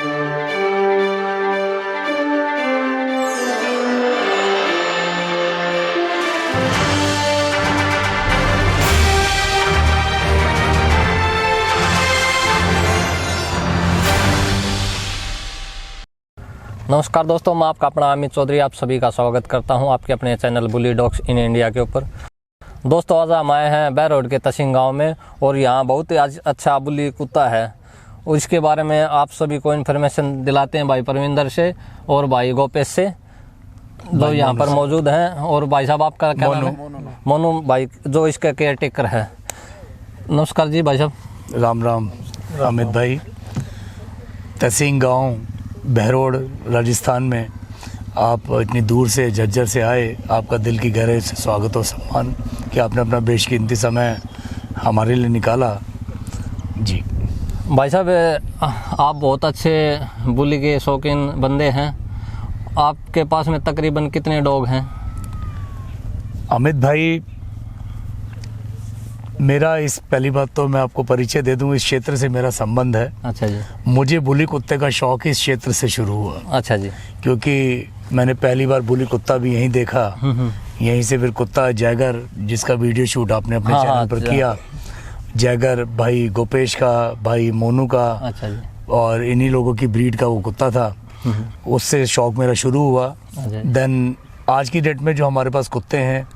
नमस्कार दोस्तों, मैं आपका अपना अमित चौधरी आप सभी का स्वागत करता हूं आपके अपने channel bully dogs in India के ऊपर। दोस्तों, आज हम आए हैं बहरोड के तसिंग गांव में और यहां बहुत ही अच्छा बुली कुत्ता है। उसके बारे में आप सभी को इन्फॉर्मेशन दिलाते हैं भाई परविंदर से और भाई गोपेश से, जो यहां पर मौजूद हैं। और भाई साहब, आपका क्या नाम है? मोनू भाई, जो इसका केयर टेकर है। नमस्कार जी भाई साहब। राम राम अमित भाई। तसिंग गांव बहरोड राजस्थान में आप इतनी दूर से झज्जर से आए, आपका दिल की गहराई से स्वागत और सम्मान कि आपने अपना बेशकीमती समय हमारे लिए निकाला जी। भाई साहब, आप बहुत अच्छे बुली के शौकीन बंदे हैं। आपके पास में तकरीबन कितने डॉग हैं? अमित भाई, मेरा इस पहली बात तो मैं आपको परिचय दे दूं, इस क्षेत्र से मेरा संबंध है। अच्छा जी। मुझे बुली कुत्ते का शौक इस क्षेत्र से शुरू हुआ। अच्छा जी। क्योंकि मैंने पहली बार बुली कुत्ता भी यहीं देखा, यहीं से फिर कुत्ता जैगर, जिसका वीडियो शूट आपने अपने चैनल पर किया, जैगर भाई गोपेश का, भाई मोनू का। अच्छा जी। और इन्हीं लोगों की ब्रीड का वो कुत्ता था, उससे शौक मेरा शुरू हुआ। देन आज की डेट में जो हमारे पास कुत्ते हैं,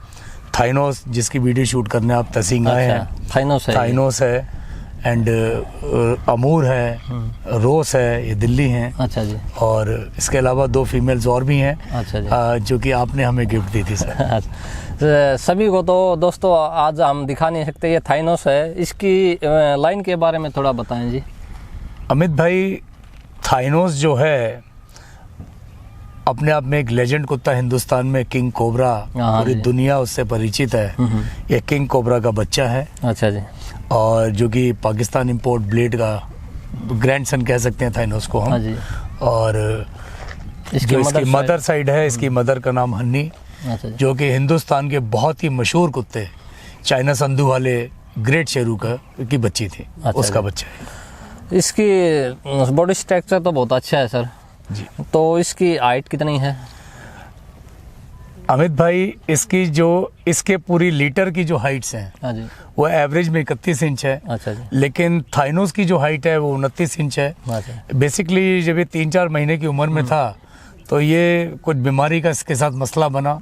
थाइनोस, जिसकी वीडियो शूट करने आप तसिंग आए हैं, थाइनोस है एंड अमूर है, रोस है, ये दिल्ली हैं। अच्छा जी। और इसके अलावा 2 फीमेल्स और भी हैं। अच्छा जी। जो कि आपने हमें गिफ्ट दी थी सर। सभी को तो दोस्तों आज हम दिखा नहीं सकते, ये थाइनोस है। इसकी लाइन के बारे में थोड़ा बताएं जी। अमित भाई, थाइनोस जो है अपने आप में एक लेजेंड कुत्ता, हिंदुस्तान में किंग कोबरा, पूरी दुनिया उससे परिचित है। ये किंग कोबरा का बच्चा है। अच्छा जी। और जो कि पाकिस्तान इंपोर्ट ब्लेड का ग्रैंडसन कह सकते हैं थाइनोस को हम। हाँ जी। और जो इसकी मदर साइड है, इसकी मदर का नाम हन्नी, जो कि हिंदुस्तान के बहुत ही मशहूर कुत्ते चाइना संधू वाले ग्रेट शेरू की बच्ची थी। उसका बच्चा है। इसकी बॉडी स्ट्रक्चर तो बहुत अच्छा है सर जी। तो इसकी हाइट कितनी है? अमित भाई, इसके पूरी लीटर की जो हाइट्स हैं, हाँ जी, वो एवरेज में 31 इंच है। अच्छा जी। लेकिन थाइनोस की जो हाइट है वो 29 इंच है। बेसिकली जब ये 3-4 महीने की उम्र में था तो ये कुछ बीमारी का इसके साथ मसला बना,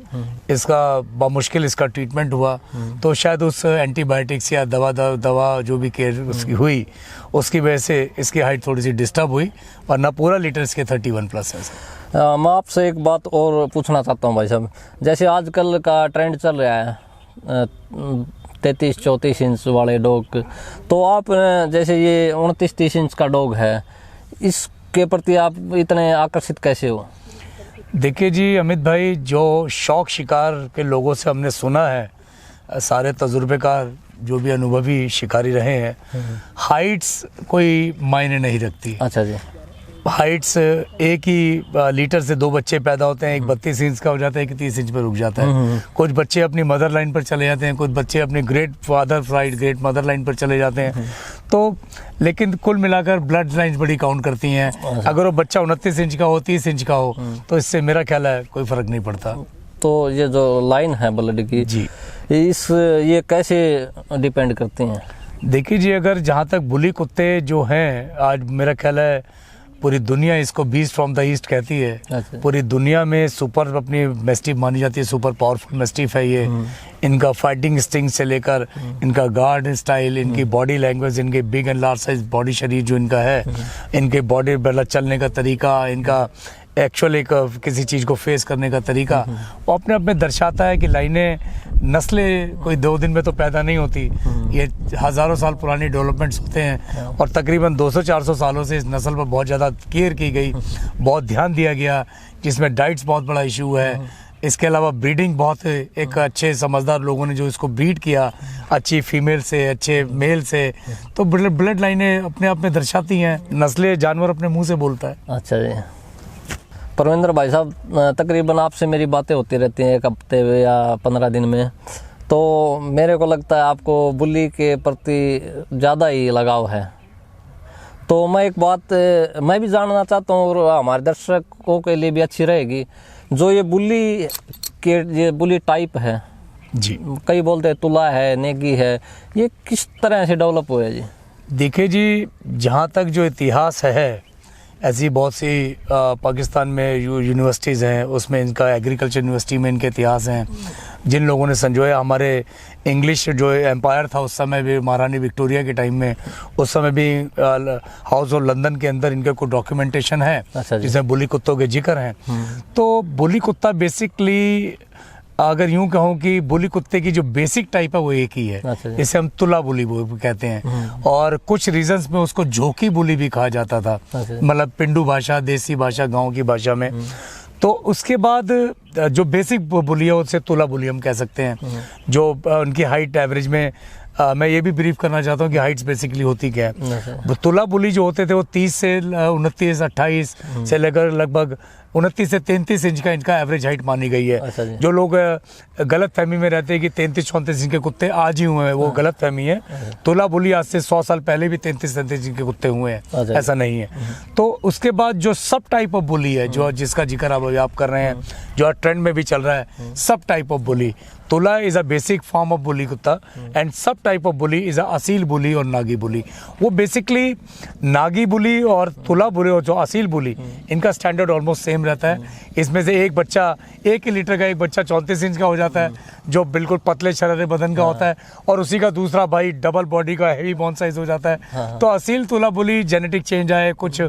इसका बामुश्किल इसका ट्रीटमेंट हुआ। तो शायद उस एंटीबायोटिक्स या दवा जो भी केयर उसकी हुई, उसकी वजह से इसकी हाइट थोड़ी सी डिस्टर्ब हुई, वरना पूरा लीटर इसके 31 प्लस है। मैं आपसे एक बात और पूछना चाहता हूँ भाई साहब। जैसे आजकल का ट्रेंड चल रहा है 33-34 इंच वाले डॉग, तो आप जैसे ये 29-30 इंच का डॉग है, इसके प्रति आप इतने आकर्षित कैसे हो? देखिए जी अमित भाई, जो शौक शिकार के लोगों से हमने सुना है, सारे तजुर्बेकार जो भी अनुभवी शिकारी रहे हैं, हाइट्स कोई मायने नहीं रखती। अच्छा जी। हाइट्स एक ही लीटर से 2 बच्चे पैदा होते हैं, एक 32 इंच का हो जाता है, एक 30 इंच पर रुक जाता है। कुछ बच्चे अपनी मदर लाइन पर चले जाते हैं, कुछ बच्चे अपने great father fried great mother line पर चले जाते हैं। तो लेकिन कुल मिलाकर ब्लड लाइन्स बड़ी काउंट करती हैं। अगर वो बच्चा 29 इंच का हो, 30 इंच का हो, तो इससे मेरा ख्याल है कोई फर्क नहीं पड़ता। तो ये जो लाइन है ब्लड की जी, ये कैसे डिपेंड करती हैं? देखिए जी, अगर जहाँ तक बुली कुत्ते जो हैं, आज मेरा ख्याल है पूरी दुनिया इसको बीस्ट फ्रॉम द ईस्ट कहती है। अच्छा। पूरी दुनिया में सुपर अपनी मैस्टिफ मानी जाती है, सुपर पावरफुल मैस्टिफ है ये। इनका फाइटिंग इंस्टिंक्ट से लेकर इनका गार्ड स्टाइल, इनकी बॉडी लैंग्वेज, इनके big and large size body शरीर जो इनका है, इनके बॉडी मतलब चलने का तरीका, इनका एक्चुअल एक किसी चीज़ को फेस करने का तरीका, वो अपने आप में दर्शाता है कि लाइनें नस्लें कोई 2 दिन में तो पैदा नहीं होती, ये हज़ारों साल पुरानी डेवलपमेंट्स होते हैं। और तकरीबन 200-400 सालों से इस नस्ल पर बहुत ज़्यादा केयर की गई, बहुत ध्यान दिया गया, जिसमें डाइट्स बहुत बड़ा इशू है। इसके अलावा ब्रीडिंग बहुत एक अच्छे समझदार लोगों ने जो इसको ब्रीड किया, अच्छी फीमेल से, अच्छे मेल से, तो ब्लड लाइनें अपने आप में दर्शाती हैं। नस्लें जानवर अपने मुँह से बोलता है। अच्छा जी। परविंदर भाई साहब, तकरीबन आपसे मेरी बातें होती रहती हैं 1 हफ्ते या 15 दिन में, तो मेरे को लगता है आपको बुली के प्रति ज़्यादा ही लगाव है। तो मैं एक बात मैं भी जानना चाहता हूँ और हमारे दर्शकों के लिए भी अच्छी रहेगी, जो ये बुली के ये बुली टाइप है जी, कई बोलते हैं तुला है, नेगी है, ये किस तरह से डेवलप हुआ है जी? देखिए जी, जहाँ तक जो इतिहास है, ऐसी बहुत सी पाकिस्तान में यूनिवर्सिटीज़ हैं, उसमें इनका एग्रीकल्चर यूनिवर्सिटी में इनके इतिहास हैं, जिन लोगों ने संजोया। हमारे इंग्लिश जो एम्पायर था उस समय भी, महारानी विक्टोरिया के टाइम में, उस समय भी हाउस ऑफ लंदन के अंदर इनके कोई डॉक्यूमेंटेशन है जिसमें बुली कुत्तों के जिक्र हैं। तो बुली कुत्ता बेसिकली, अगर यूं कहूँ कि बुली कुत्ते की जो बेसिक टाइप है वो एक ही है, इसे हम तुला बुली कहते हैं, और कुछ रीजंस में उसको झोंकी बुली भी कहा जाता था, मतलब पिंडू भाषा, देसी भाषा, गांव की भाषा में। तो उसके बाद जो बेसिक बुली है उसे तुला बुली हम कह सकते हैं, जो उनकी हाइट एवरेज में मैं ये भी ब्रीफ करना चाहता हूँ कि हाइट्स बेसिकली होती क्या है। तुला बुली जो होते थे वो 30 से 29, 28 से लेकर लगभग 29 से 33 इंच का इनका एवरेज हाइट मानी गई है। जो लोग गलत फहमी में रहते हैं कि 33-34 इंच के कुत्ते आज ही हुए हैं, वो गलत फहमी है। तुला बुली आज से 100 साल पहले भी 33-33 इंच के कुत्ते हुए हैं, ऐसा नहीं है। तो उसके बाद जो सब टाइप ऑफ बुली है, जो जिसका जिक्र आप कर रहे हैं, जो ट्रेंड में भी चल रहा है, सब type of bully, Tula is a basic form of bully कुत्ता, एंड सब type of bully is a Aseel bully और नागी बुली। वो बेसिकली नागी बुली और तुला बुली और जो असील बुली, इनका स्टैंडर्ड ऑलमोस्ट सेम रहता है। इसमें से एक बच्चा 1 लीटर का, एक बच्चा 34 इंच का हो जाता है, जो बिल्कुल पतले शरारे बदन का होता है, और उसी का दूसरा भाई डबल बॉडी का हैवी बोन साइज हो जाता है। तो असील तुला बुली जेनेटिक चेंज आए, कुछ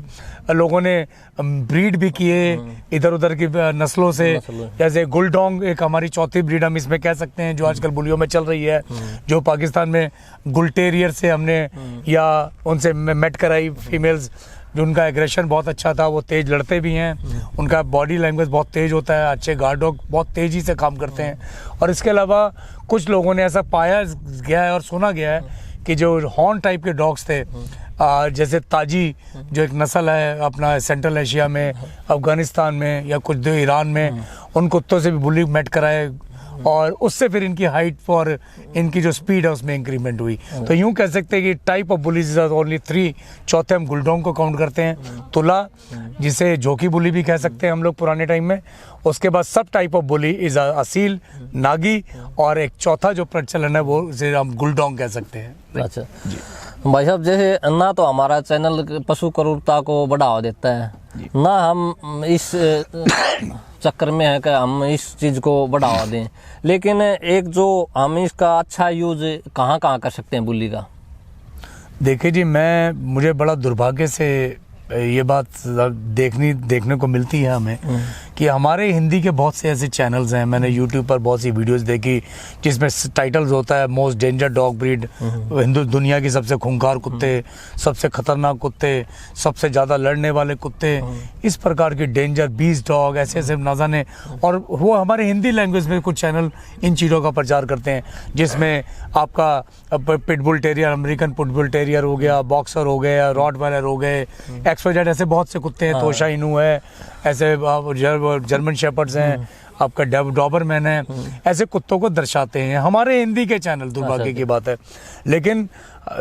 लोगों ने ब्रीड भी किए इधर उधर की नस्लों से, जैसे गुलडोंग एक हमारी चौथी ब्रीड हम इसमें कह सकते हैं, जो आजकल बुलियों में चल रही है, जो पाकिस्तान में गुलटेरियर से हमने या उनसे मेट कराई फीमेल्स, जो उनका एग्रेशन बहुत अच्छा था, वो तेज लड़ते भी हैं, उनका बॉडी लैंग्वेज बहुत तेज होता है, अच्छे गार्ड डॉग बहुत तेजी से काम करते हैं। और इसके अलावा कुछ लोगों ने ऐसा पाया गया है और सुना गया है कि जो हॉर्न टाइप के डॉग्स थे, जैसे ताजी जो एक नस्ल है अपना सेंट्रल एशिया में, अफगानिस्तान में, या कुछ जो ईरान में, उन कुत्तों से भी बुली मेट कराए, और उससे फिर इनकी हाइट और इनकी जो स्पीड है उसमें इंक्रीमेंट हुई। तो यूं कह सकते हैं कि type of bullies are only 3। चौथे हम गुलडोंग को काउंट करते हैं, तुला जिसे झोंकी बुली भी कह सकते हैं हम लोग पुराने टाइम में। उसके बाद सब type of bully is Aseel, Nagi, और एक चौथा जो प्रचलन है वो जिसे हम गुलडोंग कह सकते हैं। अच्छा भाई साहब, जैसे ना तो हमारा चैनल पशु क्रूरता को बढ़ावा देता है, ना हम इस चक्कर में है कि हम इस चीज़ को बढ़ावा दें, लेकिन एक जो हम इसका अच्छा यूज कहाँ कहाँ कर सकते हैं बुली का? देखिए जी, मुझे बड़ा दुर्भाग्य से ये बात देखने को मिलती है हमें कि हमारे हिंदी के बहुत से ऐसे चैनल्स हैं, मैंने यूट्यूब पर बहुत सी वीडियोस देखी जिसमें टाइटल्स होता है most danger dog breed, Hindu दुनिया की सबसे खूंखार कुत्ते, सबसे खतरनाक कुत्ते, सबसे ज़्यादा लड़ने वाले कुत्ते, इस प्रकार की डेंजर बीस्ट डॉग, ऐसे ऐसे ना जाने। और वो हमारे हिंदी लैंग्वेज में कुछ चैनल इन चीज़ों का प्रचार करते हैं, जिसमें आपका pitbull terrier, American pitbull terrier हो गया, बॉक्सर हो गया, रॉटवाइलर हो गए, XYZ, ऐसे बहुत से कुत्ते हैं, तोशा इनू है, ऐसे जर्मन शेपर्ड्स हैं, आपका डॉबरमैन है, ऐसे कुत्तों को दर्शाते हैं हमारे हिंदी के चैनल। दुर्भाग्य की बात है, लेकिन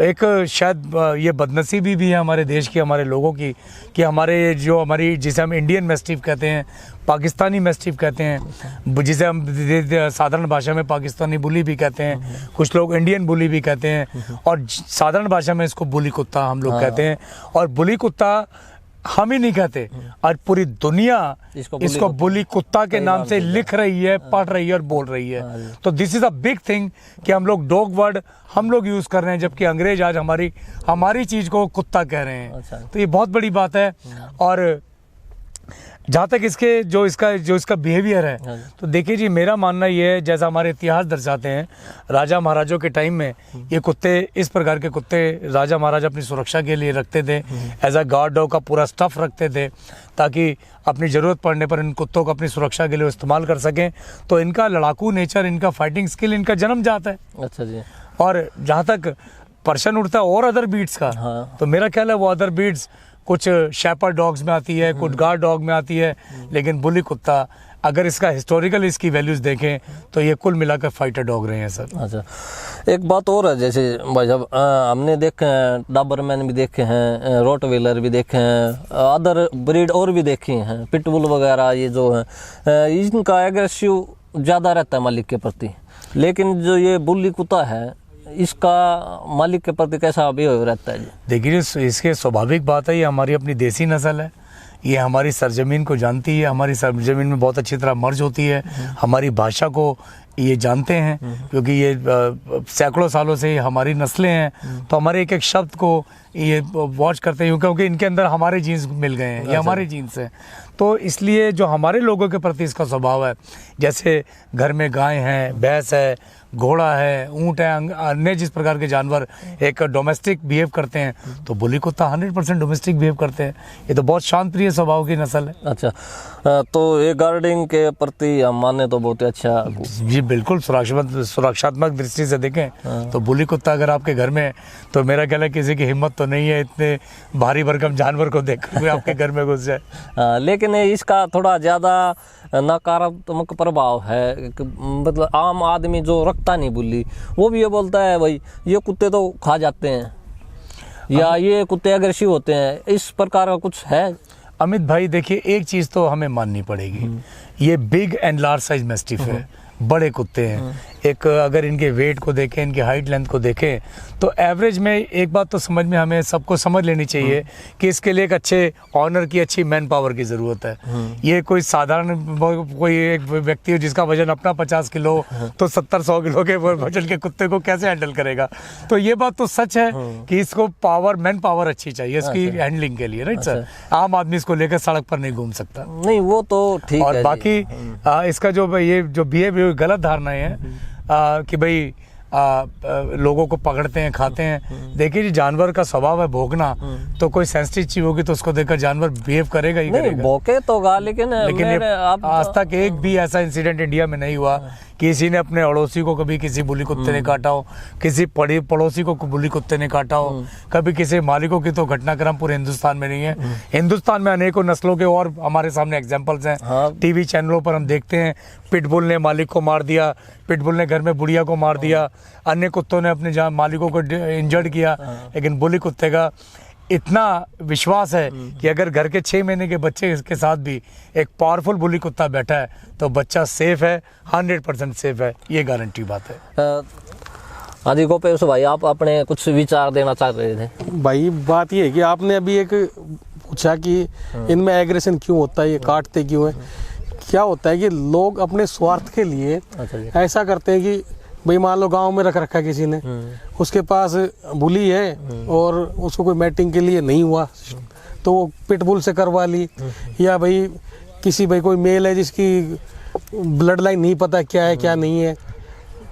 एक शायद ये बदनसीबी भी है हमारे देश की, हमारे लोगों की, कि हमारी जिसे हम इंडियन मैस्टिफ कहते हैं, पाकिस्तानी मैस्टिफ कहते हैं, जिसे हम साधारण भाषा में पाकिस्तानी बुली भी कहते हैं, कुछ लोग इंडियन बुली भी कहते हैं, और साधारण भाषा में इसको बुली कुत्ता हम लोग कहते हैं। और बुली कुत्ता हम ही नहीं कहते, आज पूरी दुनिया इसको बुली कुत्ता के नाम से लिख रही है, पढ़ रही है और बोल रही है। तो this is a big thing कि हम लोग डॉग वर्ड हम लोग यूज कर रहे हैं, जबकि अंग्रेज आज हमारी चीज को कुत्ता कह रहे हैं। तो ये बहुत बड़ी बात है। और जहाँ तक जो इसका बिहेवियर है, तो देखिए जी, मेरा मानना ये है, जैसा हमारे इतिहास दर्शाते हैं, राजा महाराजों के टाइम में ये कुत्ते, इस प्रकार के कुत्ते राजा महाराजा अपनी सुरक्षा के लिए रखते थे, एज अ गार्ड डॉग का पूरा स्टफ रखते थे, ताकि अपनी ज़रूरत पड़ने पर इन कुत्तों को अपनी सुरक्षा के लिए इस्तेमाल कर सकें। तो इनका लड़ाकू नेचर, इनका फाइटिंग स्किल इनका जन्म जाता है। अच्छा जी। और जहाँ तक प्रश्न उठता है और अदर बीट्स का, तो मेरा ख्याल है वो अदर बीट्स कुछ शेपर्ड डॉग्स में आती है, कुछ गार्ड डॉग में आती है, लेकिन बुली कुत्ता अगर इसका हिस्टोरिकल इसकी वैल्यूज देखें तो ये कुल मिलाकर फाइटर डॉग रहे हैं सर। अच्छा, एक बात और है, जैसे भाई साहब हमने देखे हैं डाबरमैन भी देखे हैं, रोटवेलर भी देखे हैं, अदर ब्रीड और भी देखी हैं, पिटबुल वगैरह, ये जो है इनका एग्रेसिव ज़्यादा रहता है मालिक के प्रति, लेकिन जो ये बुली कुत्ता है इसका मालिक के प्रति कैसा बिहेव रहता है जी? देखिए इसके स्वाभाविक बात है, ये हमारी अपनी देसी नस्ल है, ये हमारी सरजमीन को जानती है, हमारी सरजमीन में बहुत अच्छी तरह मर्ज होती है, हमारी भाषा को ये जानते हैं, क्योंकि ये सैकड़ों सालों से हमारी नस्लें हैं, तो हमारे एक एक शब्द को ये वॉच करते हैं, क्योंकि इनके अंदर हमारे जीन्स मिल गए हैं, ये हमारे जीन्स हैं। तो इसलिए जो हमारे लोगों के प्रति इसका स्वभाव है, जैसे घर में गाय हैं, भैंस है, घोड़ा है, ऊँट है, अन्य जिस प्रकार के जानवर एक डोमेस्टिक बिहेव करते हैं, तो बुली कुत्ता 100% डोमेस्टिक बिहेव करते हैं। ये तो बहुत शांत प्रिय स्वभाव की नस्ल है। अच्छा, तो ये गार्डिंग के प्रति हम माने तो बहुत ही अच्छा जी, बिल्कुल सुरक्षात्मक दृष्टि से देखें तो बुली कुत्ता अगर आपके घर में है तो मेरा ख्याल है किसी की हिम्मत तो नहीं है इतने भारी भरकम जानवर को देखकर कोई आपके घर में घुस जाए। लेकिन इसका थोड़ा ज़्यादा नकारात्मक प्रभाव है, मतलब आम आदमी जो रखता नहीं बुली, वो भी ये बोलता है भाई ये कुत्ते तो खा जाते हैं या ये कुत्ते अग्रेसिव होते हैं, इस प्रकार का कुछ है? अमित भाई देखिए, एक चीज़ तो हमें माननी पड़ेगी, ये big and large size mastiff है, बड़े कुत्ते हैं। एक अगर इनके वेट को देखें, इनकी हाइट लेंथ को देखें, तो एवरेज में एक बात तो समझ में हमें सबको समझ लेनी चाहिए कि इसके लिए एक अच्छे ऑनर की, अच्छी मैन पावर की ज़रूरत है। ये कोई साधारण कोई एक व्यक्ति हो जिसका वजन अपना 50 किलो तो 70-100 किलो के वजन के कुत्ते को कैसे हैंडल करेगा? तो ये बात तो सच है कि इसको पावर, मैन पावर अच्छी चाहिए इसकी हैंडलिंग के लिए, राइट सर? आम आदमी इसको लेकर सड़क पर नहीं घूम सकता। नहीं, वो तो ठीक है। और बाकी इसका जो ये जो बिहेवियर गलत धारणाएं हैं कि भाई लोगों को पकड़ते हैं, खाते हैं। देखिए जी, जानवर का स्वभाव है भौंकना, तो कोई सेंसिटिव चीज होगी तो उसको देखकर जानवर बिहेव करेगा ही करेगा। भौंके तो गा, लेकिन आज तक एक भी ऐसा इंसिडेंट इंडिया में नहीं हुआ किसी ने अपने अड़ोसी को कभी किसी बुली कुत्ते ने काटा हो, किसी पड़ोसी को बुली कुत्ते ने काटा हो, कभी किसी मालिकों की तो घटनाक्रम पूरे हिंदुस्तान में नहीं है। हिंदुस्तान में अनेकों नस्लों के और हमारे सामने एग्जांपल्स हैं। टीवी चैनलों पर हम देखते हैं, पिटबुल ने मालिक को मार दिया, पिटबुल ने घर में बुढ़िया को मार दिया, अन्य कुत्तों ने अपने मालिकों को इंजर्ड किया, लेकिन बुली कुत्ते का इतना विश्वास है कि अगर घर के 6 महीने के बच्चे के साथ भी एक पावरफुल बुली कुत्ता बैठा है तो बच्चा सेफ है, 100% सेफ है, ये गारंटी बात है। हाँ जी, गोपेश भाई, आप अपने कुछ विचार देना चाह रहे थे। भाई बात ये है कि आपने अभी एक पूछा कि इनमें एग्रेशन क्यों होता है, ये काटते क्यों है। क्या होता है कि लोग अपने स्वार्थ के लिए ऐसा करते हैं कि भाई मान लो गांव में रख रखा है किसी ने, उसके पास बुली है और उसको कोई मैटिंग के लिए नहीं हुआ तो वो पिटबुल से करवा ली, या भाई किसी भाई कोई मेल है जिसकी ब्लड लाइन नहीं पता क्या है क्या नहीं है,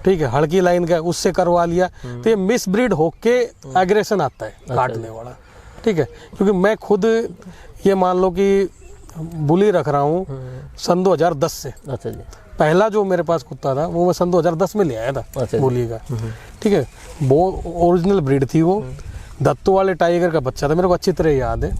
ठीक है, हल्की लाइन का, उससे करवा लिया, तो ये मिसब्रीड होके एग्रेशन आता है काटने वाला, ठीक है। क्योंकि मैं खुद ये मान लो कि बुली रख रहा हूँ सन 2010 से। अच्छा जी। पहला जो मेरे पास कुत्ता था वो मैं सन 2010 में ले आया था। अच्छा, बुली का, ठीक है, वो ओरिजिनल ब्रीड थी, वो दत्तू वाले टाइगर का बच्चा था, मेरे को अच्छी तरह याद है,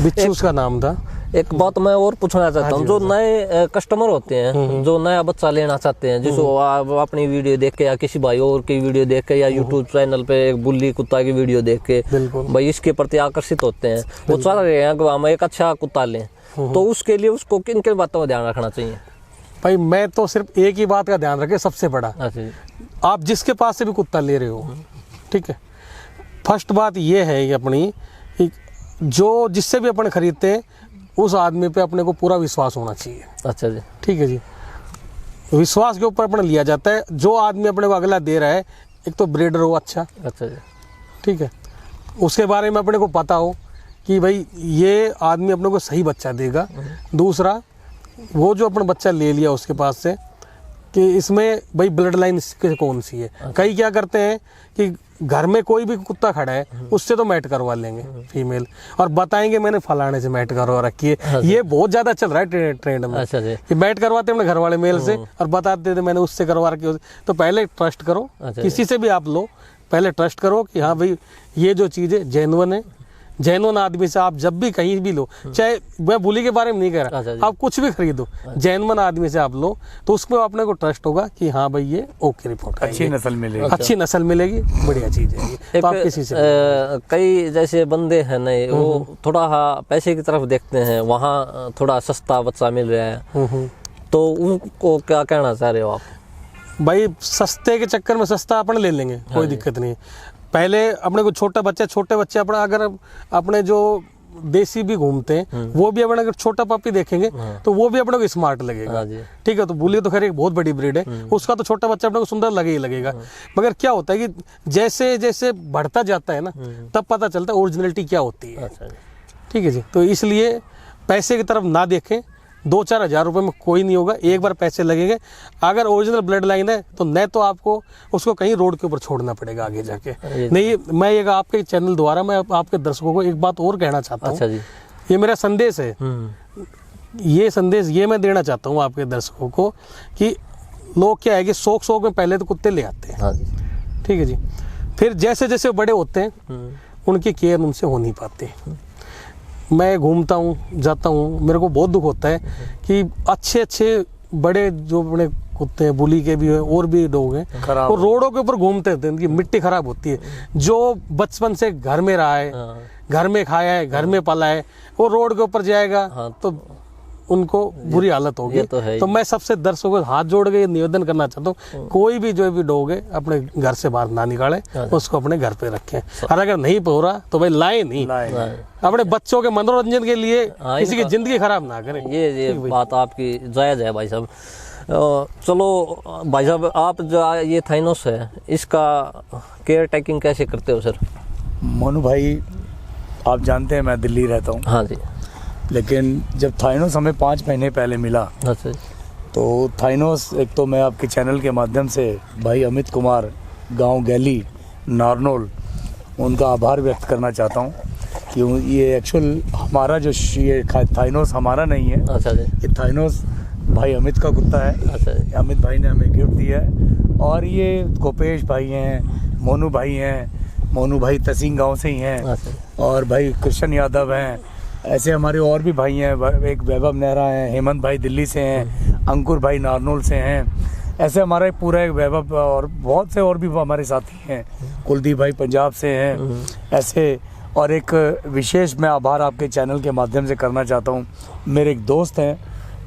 बिच्छू उसका नाम था। एक बात मैं और पूछना चाहता हूँ, जो नए कस्टमर होते हैं जो नया बच्चा लेना चाहते हैं, जिसको अपनी वीडियो देख के या किसी भाई और की वीडियो देख के या यूट्यूब चैनल पे एक बुल्ली कुत्ता की वीडियो देख के भाई इसके प्रति आकर्षित होते हैं, वो चाह रहे हैं कि हम एक अच्छा कुत्ता लें, तो उसके लिए उसको किन किन बातों का ध्यान रखना चाहिए? भाई मैं तो सिर्फ एक ही बात का ध्यान रखे, सबसे बड़ा, आप जिसके पास से भी कुत्ता ले रहे हो, ठीक है, फर्स्ट बात ये है कि अपनी जो जिससे भी अपन खरीदते हैं उस आदमी पे अपने को पूरा विश्वास होना चाहिए। अच्छा जी, ठीक है जी, विश्वास के ऊपर अपन लिया जाता है। जो आदमी अपने को अगला दे रहा है, एक तो ब्रीडर हो अच्छा, अच्छा जी, ठीक है, उसके बारे में अपने को पता हो कि भाई ये आदमी अपने को सही बच्चा देगा। दूसरा, वो जो अपन बच्चा ले लिया उसके पास से कि इसमें भाई ब्लड लाइन कौन सी है। कई क्या करते हैं कि घर में कोई भी कुत्ता खड़ा है उससे तो मैट करवा लेंगे फीमेल, और बताएंगे मैंने फलाने से मैट करवा रखी है। ये बहुत ज्यादा चल रहा है ट्रेंड में। अच्छा जी, कि मैट करवाते हैं अपने घर वाले मेल से और बताते थे मैंने उससे करवा रखी। तो पहले ट्रस्ट करो, किसी से भी आप लो, पहले ट्रस्ट करो कि हाँ भाई ये जो चीज़ है जेन्युइन है, जैनवन आदमी से आप जब भी कहीं भी लो, चाहे मैं बुली के बारे में नहीं कह अच्छा जी। रहा, आप कुछ भी खरीदो, जैनवन आदमी से आप लो तो उसमें अपने को ट्रस्ट होगा कि हाँ भाई ये ओके रिपोर्ट है, अच्छी नस्ल मिलेगी। अच्छी नस्ल मिलेगी, बढ़िया चीज है ये। तो आप किसी से कई जैसे बंदे हैं नए, वो थोड़ा पैसे की तरफ देखते हैं, वहाँ थोड़ा सस्ता बच्चा मिल रहा है, तो उनको क्या कहना चाह रहे हो आप? भाई सस्ते के चक्कर में सस्ता अपन ले लेंगे, कोई दिक्कत नहीं। पहले अपने को छोटे बच्चे अपना अगर अपने जो देसी भी घूमते हैं वो भी अपने अगर छोटा पपी देखेंगे तो वो भी अपने को स्मार्ट लगेगा। ठीक है, तो बुली तो खैर एक बहुत बड़ी ब्रीड है, उसका तो छोटा बच्चा अपने को सुंदर लगे ही लगेगा। मगर क्या होता है कि जैसे जैसे बढ़ता जाता है ना, तब पता चलता है ओरिजिनलिटी क्या होती है। ठीक है जी, तो इसलिए पैसे की तरफ ना देखें, 2-4 हज़ार रुपये में कोई नहीं होगा, एक बार पैसे लगेंगे। अगर ओरिजिनल ब्लड लाइन है तो न तो आपको उसको कहीं रोड के ऊपर छोड़ना पड़ेगा आगे जाके। नहीं, मैं एक आपके चैनल द्वारा मैं आपके दर्शकों को एक बात और कहना चाहता हूँ। अच्छा जी। ये मेरा संदेश है, ये संदेश ये मैं देना चाहता हूँ आपके दर्शकों को कि लोग क्या है कि शौक में पहले तो कुत्ते ले आते हैं। ठीक है जी, फिर जैसे जैसे बड़े होते हैं उनकी केयर उनसे हो नहीं पाती। मैं घूमता हूँ, जाता हूँ, मेरे को बहुत दुख होता है कि अच्छे बड़े जो बड़े कुत्ते हैं, बुली के भी हैं और भी डॉग हैं, वो रोडों के ऊपर घूमते रहते हैं, उनकी मिट्टी खराब होती है। जो बचपन से घर में रहा है, घर में खाया है, घर में पाला है, वो रोड के ऊपर जाएगा तो उनको बुरी हालत होगी। तो मैं सबसे दर्शकों को हाथ जोड़ के निवेदन करना चाहता हूँ, कोई भी जो भी डॉग है अपने घर से बाहर ना निकाले, उसको अपने घर पे रखें। और अगर नहीं हो रहा तो भाई लाए नहीं, अपने बच्चों के मनोरंजन के लिए किसी की जिंदगी खराब ना करें। ये बात आपकी जायज है भाई साहब। चलो भाई साहब, आप जो ये थाइनोस है इसका केयर टेकिंग कैसे करते हो सर? मोनू भाई, आप जानते हैं मैं दिल्ली रहता हूँ। हाँ जी। लेकिन जब थाइनोस हमें 5 महीने पहले मिला, अच्छा, तो थाइनोस एक तो मैं आपके चैनल के माध्यम से भाई अमित कुमार, गांव गैली, नारनौल, उनका आभार व्यक्त करना चाहता हूं कि ये एक्चुअल हमारा जो ये थाइनोस हमारा नहीं है। अच्छा जी। ये थाइनोस भाई अमित का कुत्ता है। अच्छा जी। अमित भाई ने हमें गिफ्ट दिया है। और ये गोपेश भाई हैं, मोनू भाई हैं, मोनू भाई तसिंग गाँव से ही हैं। अच्छा। और भाई कृष्ण यादव हैं। ऐसे हमारे और भी भाई हैं, एक वैभव नेहरा हैं, हेमंत भाई दिल्ली से हैं, अंकुर भाई नारनौल से हैं। ऐसे हमारा एक पूरा एक वैभव और बहुत से और भी हमारे साथी हैं, कुलदीप भाई पंजाब से हैं। ऐसे और एक विशेष मैं आभार आपके चैनल के माध्यम से करना चाहता हूँ। मेरे एक दोस्त हैं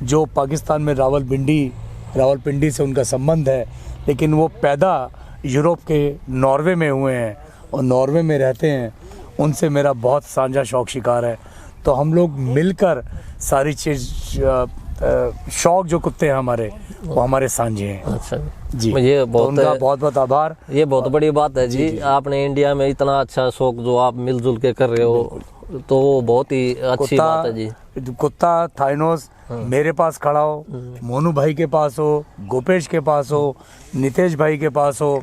जो पाकिस्तान में रावलपिंडी से उनका संबंध है, लेकिन वो पैदा यूरोप के नॉर्वे में हुए हैं और नॉर्वे में रहते हैं। उनसे मेरा बहुत साझा शौक शिकार है, तो हम लोग मिलकर सारी चीज़ शौक जो कुत्ते हैं हमारे, वो हमारे साझे हैं। अच्छा जी, ये तो उनका बहुत बहुत आभार। ये बहुत बड़ी बात है जी। आपने इंडिया में इतना अच्छा शौक जो आप मिलजुल के कर रहे हो, तो वो बहुत ही अच्छी बात है जी। कुत्ता थाइनोस मेरे पास खड़ा हो, मोनू भाई के पास हो, गोपेश के पास हो, नितेश भाई के पास हो,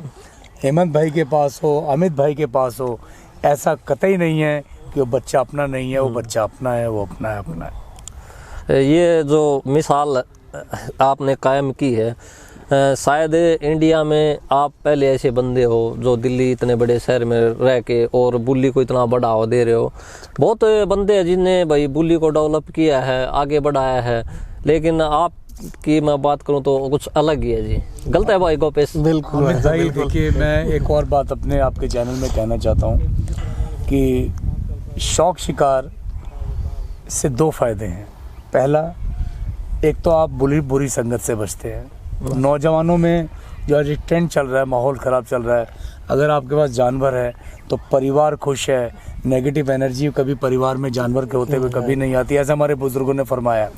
हेमंत भाई के पास हो, अमित भाई के पास हो, ऐसा कतई नहीं है कि वो बच्चा अपना नहीं है। वो बच्चा अपना है, वो अपना है। ये जो मिसाल आपने कायम की है, शायद इंडिया में आप पहले ऐसे बंदे हो जो दिल्ली इतने बड़े शहर में रह के और बुली को इतना बढ़ावा दे रहे हो। बहुत बंदे हैं जिनने भाई बुली को डेवलप किया है, आगे बढ़ाया है, लेकिन आप की मैं बात करूं तो कुछ अलग ही है जी। गलत है भाई गोपेश? बिल्कुल भाई। देखिए, मैं एक और बात अपने आपके चैनल में कहना चाहता हूँ कि शौक शिकार से 2 फायदे हैं। पहला, एक तो आप बुरी संगत से बचते हैं। नौजवानों में जो आज ट्रेंड चल रहा है, माहौल ख़राब चल रहा है, अगर आपके पास जानवर है तो परिवार खुश है। नेगेटिव एनर्जी कभी परिवार में जानवर के होते हुए कभी नहीं आती, ऐसा हमारे बुजुर्गों ने फरमाया।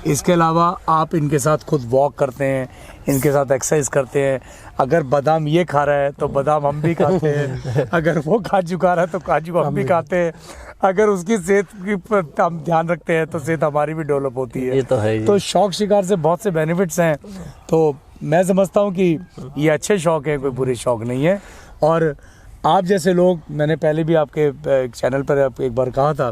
इसके अलावा आप इनके साथ खुद वॉक करते हैं, इनके साथ एक्सरसाइज करते हैं। अगर बादाम ये खा रहा है तो बादाम हम भी खाते हैं, अगर वो काजू खा रहा है तो काजू हम भी खाते हैं। अगर उसकी सेहत की हम ध्यान रखते हैं तो सेहत हमारी भी डेवलप होती है। ये तो है। तो शौक शिकार से बहुत से बेनिफिट्स हैं। तो मैं समझता हूँ कि ये अच्छे शौक है, कोई बुरे शौक नहीं है। और आप जैसे लोग, मैंने पहले भी आपके चैनल पर एक बार कहा था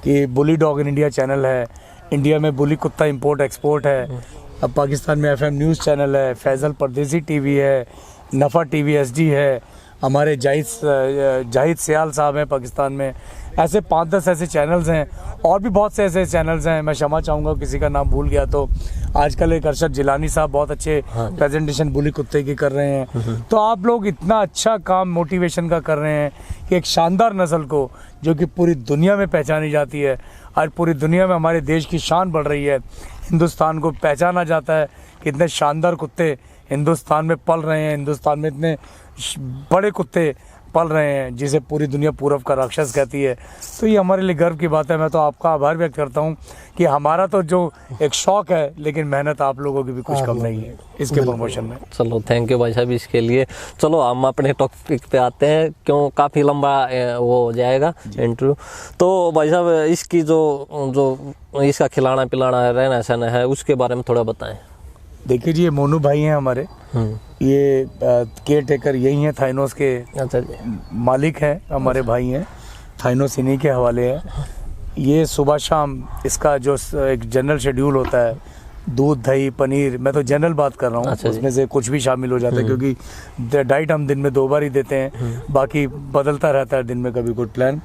कि बुली डॉग इन इंडिया चैनल है, इंडिया में बुली कुत्ता इंपोर्ट एक्सपोर्ट है। अब पाकिस्तान में FM न्यूज़ चैनल है, फैज़ल परदेसी टीवी है, नफ़ा टीवी HD है, हमारे जाहिद सियाल साहब हैं पाकिस्तान में, ऐसे 5-10 ऐसे चैनल्स हैं और भी बहुत से ऐसे चैनल्स हैं। मैं क्षमा चाहूँगा किसी का नाम भूल गया तो। आजकल एक अरशद जिलानी साहब बहुत अच्छे प्रेजेंटेशन बुली कुत्ते की कर रहे हैं। तो आप लोग इतना अच्छा काम मोटिवेशन का कर रहे हैं कि एक शानदार नस्ल को जो कि पूरी दुनिया में पहचानी जाती है, आज पूरी दुनिया में हमारे देश की शान बढ़ रही है। हिंदुस्तान को पहचाना जाता है कि इतने शानदार कुत्ते हिंदुस्तान में पल रहे हैं, हिंदुस्तान में इतने बड़े कुत्ते पल रहे हैं जिसे पूरी दुनिया पूरब का राक्षस कहती है। तो ये हमारे लिए गर्व की बात है। मैं तो आपका आभार व्यक्त करता हूँ कि हमारा तो जो एक शौक है, लेकिन मेहनत आप लोगों की भी कुछ कम नहीं है इसके प्रमोशन में। चलो थैंक यू भाई साहब इसके लिए। चलो हम अपने टॉपिक पे आते हैं, क्यों काफ़ी लंबा वो हो जाएगा इंटरव्यू। तो भाई साहब इसकी जो इसका खिलाना पिलाना रहना सहना है उसके बारे में थोड़ा बताएं। देखिए जी, ये मोनू भाई हैं हमारे, ये केयर टेकर यही हैं, थाइनोस के अच्छा मालिक हैं, हमारे भाई हैं, थाइनोस इन्हीं के हवाले है। ये सुबह शाम इसका जो एक जनरल शेड्यूल होता है, दूध दही पनीर, मैं तो जनरल बात कर रहा हूँ, अच्छा उसमें से कुछ भी शामिल हो जाता है क्योंकि डाइट हम दिन में 2 बार ही देते हैं, बाकी बदलता रहता है दिन में कभी कोई प्लान।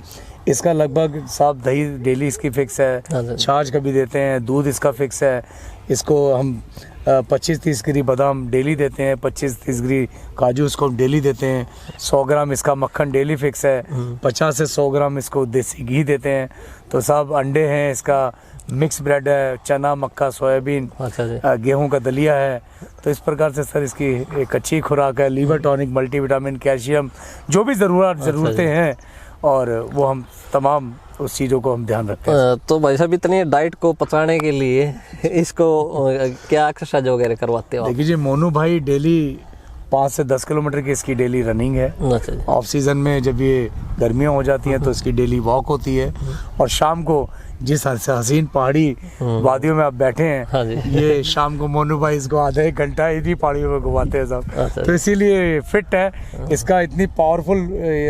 इसका लगभग साफ दही डेली इसकी फिक्स है, छाछ कभी देते हैं, दूध इसका फिक्स है। इसको हम 25-30 गिरी बादाम डेली देते हैं, 25-30 गिरी काजू इसको डेली देते हैं, 100 ग्राम इसका मक्खन डेली फिक्स है, 50 से 100 ग्राम इसको देसी घी देते हैं। तो सब अंडे हैं, इसका मिक्स ब्रेड है, चना मक्का सोयाबीन, गेहूं का दलिया है। तो इस प्रकार से सर इसकी एक अच्छी खुराक है, लीवर टॉनिक, मल्टीविटामिन, कैल्शियम, जो भी ज़रूरतें हैं, और वो हम तमाम उस चीज़ों को हम ध्यान रखते हैं। तो भाई साहब इतनी डाइट को पचाने के लिए इसको क्या एक्सरसाइज वगैरह करवाते हो? देखिए जी, मोनू भाई डेली 5 से 10 किलोमीटर की इसकी डेली रनिंग है। ऑफ सीजन में जब ये गर्मियाँ हो जाती हैं तो इसकी डेली वॉक होती है। और शाम को जिस हसीन पहाड़ी वादियों में आप बैठे हैं, ये शाम को मोनू भाई इसको आधा 1 घंटा इन्हीं पहाड़ियों में घुमाते हैं सब। तो इसीलिए फिट है। इसका इतनी पावरफुल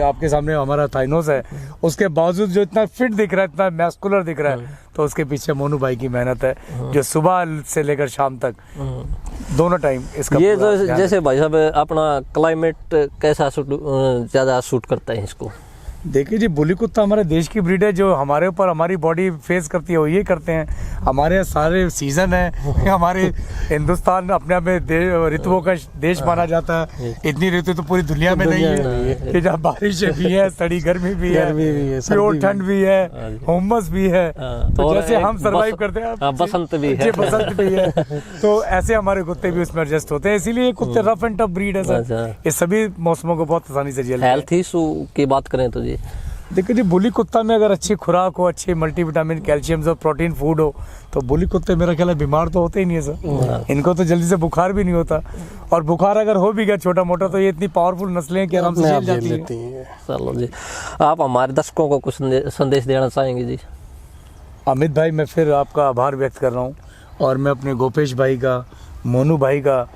आपके सामने हमारा थाइनोस है, उसके बावजूद जो इतना फिट दिख रहा है, इतना मैस्कुलर दिख रहा है, तो उसके पीछे मोनू भाई की मेहनत है, जो सुबह से लेकर शाम तक दोनों टाइम इसका। ये जो जैसे भाई साहब अपना क्लाइमेट कैसा ज़्यादा सूट करता है इसको? देखिए जी, बुली कुत्ता हमारे देश की ब्रीड है, जो हमारे ऊपर हमारी बॉडी फेस करती है वो ये करते हैं। हमारे सारे सीजन है, हमारे हिंदुस्तान अपने आप में ऋतुओं का देश माना जाता है। इतनी ऋतु तो पूरी दुनिया में नहीं है कि जहाँ बारिश भी है, सड़ी गर्मी भी है, प्योर ठंड भी है, हुम्मस भी है। तो जैसे हम सर्वाइव करते हैं, बसंत भी है, बसंत भी है, तो ऐसे हमारे कुत्ते भी उसमें एडजस्ट होते हैं। इसीलिए ये कुत्ते रफ एंड टफ ब्रीड है सर, ये सभी मौसमों को बहुत आसानी से झेलते हैं। हेल्थ इशू की बात करें तो देखिए जी, बुली कुत्ता में अगर अच्छी खुराक हो, अच्छी मल्टीविटामिन, कैल्शियम और प्रोटीन फूड हो, तो बुली कुत्ते मेरा ख्याल है बीमार तो होते ही नहीं है सर। इनको तो जल्दी से बुखार भी नहीं होता, और बुखार अगर हो भी गया छोटा मोटा तो ये इतनी पावरफुल नस्लें हैं कि आराम से झेल जाती है। चलो जी, आप हमारे दर्शकों को कुछ संदेश देना चाहेंगे जी? अमित भाई, मैं फिर आपका आभार व्यक्त कर रहा हूँ, और मैं अपने गोपेश भाई का, मोनू भाई का,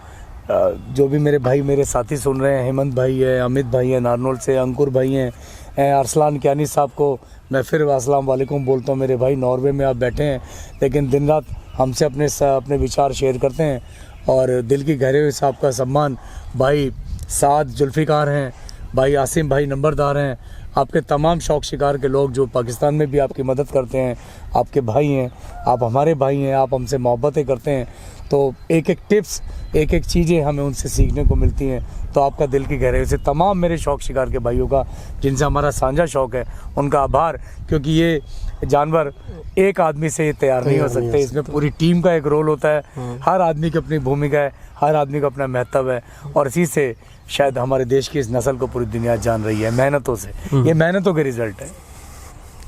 जो भी मेरे भाई मेरे साथी सुन रहे हैं, हेमंत भाई है, अमित भाई है नारनौल से, अंकुर भाई हैं, अरसलान कियानी साहब को मैं फिर अस्सलाम वालेकुम बोलता हूँ। मेरे भाई नॉर्वे में आप बैठे हैं, लेकिन दिन रात हमसे अपने विचार शेयर करते हैं, और दिल की गहरे हुए साहब का सम्मान। भाई साद जुल्फ़िकार हैं, भाई आसिम भाई नंबरदार हैं, आपके तमाम शौक शिकार के लोग जो पाकिस्तान में भी आपकी मदद करते हैं, आपके भाई हैं, आप हमारे भाई हैं, आप हमसे मोहब्बतें करते हैं। तो एक एक टिप्स, एक एक चीज़ें हमें उनसे सीखने को मिलती हैं। तो आपका दिल की गहराई से तमाम मेरे शौक शिकार के भाइयों का, जिनसे हमारा साझा शौक है, उनका आभार। क्योंकि ये जानवर एक आदमी से तैयार नहीं हो सकते, इसमें पूरी टीम का एक रोल होता है। हर आदमी की अपनी भूमिका है, हर आदमी का अपना महत्व है, और इसी से शायद हमारे देश की इस नस्ल को पूरी दुनिया जान रही है, मेहनतों से। ये मेहनतों के रिजल्ट है।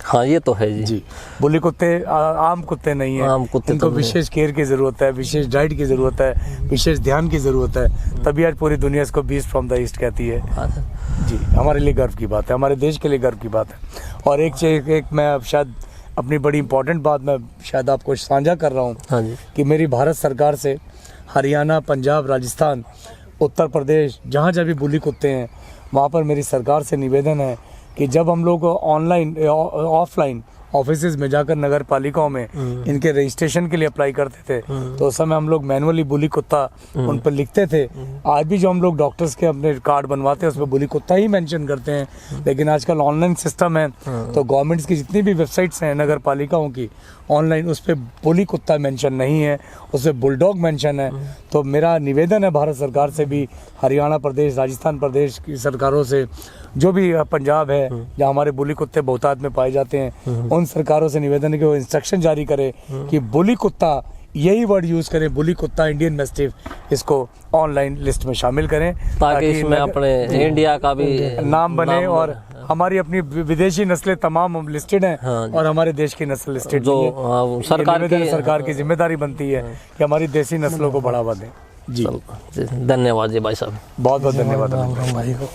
हाँ, ये तो है जी। बुली कुत्ते आम कुत्ते नहीं है, इनको विशेष केयर की ज़रूरत है, विशेष डाइट की ज़रूरत है, विशेष ध्यान की ज़रूरत है। तभी आज पूरी दुनिया इसको बीस्ट फ्रॉम द ईस्ट कहती है। जी, हमारे लिए गर्व की बात है, हमारे देश के लिए गर्व की बात है। और एक मैं शायद अपनी बड़ी इंपॉर्टेंट बात मैं शायद आपको साझा कर रहा हूँ कि मेरी भारत सरकार से हरियाणा, पंजाब, राजस्थान, उत्तर प्रदेश, जहाँ जहाँ भी बुली कुत्ते हैं, वहाँ पर मेरी सरकार से निवेदन है कि जब हम लोग ऑनलाइन ऑफलाइन ऑफिसेज में जाकर नगर पालिकाओं में इनके रजिस्ट्रेशन के लिए अप्लाई करते थे, तो उस समय हम लोग मैनुअली बुली कुत्ता उन पर लिखते थे। आज भी जो हम लोग डॉक्टर्स के अपने कार्ड बनवाते हैं उसमें बुली कुत्ता ही मेंशन करते हैं। लेकिन आजकल ऑनलाइन सिस्टम है, तो गवर्नमेंट्स की जितनी भी वेबसाइट्स हैं नगर पालिकाओं की ऑनलाइन, उस पर बुली कुत्ता मेंशन नहीं है, उस पर बुलडॉग मेंशन है। तो मेरा निवेदन है भारत सरकार से भी, हरियाणा प्रदेश, राजस्थान प्रदेश की सरकारों से, जो भी पंजाब है जहाँ हमारे बुली कुत्ते बहुतायत में पाए जाते हैं, उन सरकारों से निवेदन है कि वो इंस्ट्रक्शन जारी करे कि बुली कुत्ता, यही वर्ड यूज करें, बुली कुत्ता, इंडियन मैस्टिफ, इसको ऑनलाइन लिस्ट में शामिल करें ताकि इसमें अपने इंडिया का भी नाम बने और हमारी अपनी विदेशी नस्लें तमाम लिस्टेड हैं। हाँ, और हमारे देश की नस्ल लिस्टेड जो सरकार की जिम्मेदारी बनती है कि हमारी देसी नस्लों को बढ़ावा दें। जी धन्यवाद जी भाई साहब, बहुत बहुत धन्यवाद भाई को।